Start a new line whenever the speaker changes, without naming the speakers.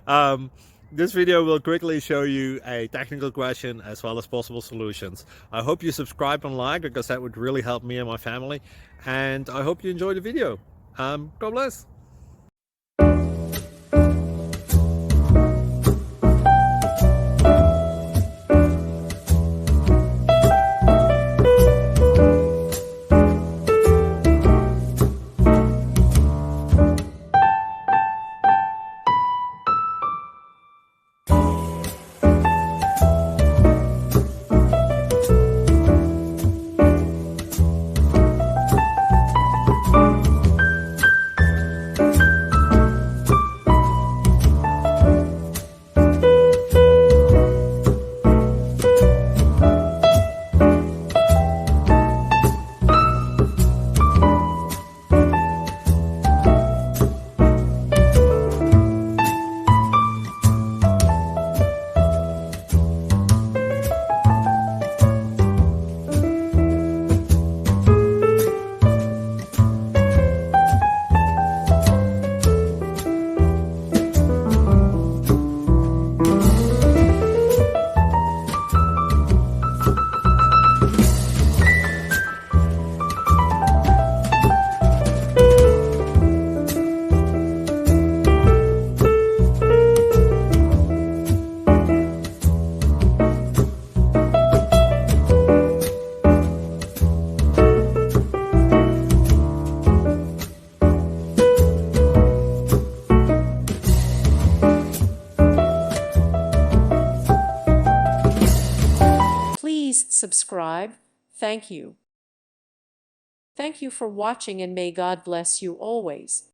um, this video will quickly show you a technical question as well as possible solutions. I hope you subscribe and like because that would really help me and my family. And I hope you enjoy the video. God bless.
Please subscribe. Thank you. Thank you for watching, and may God bless you always.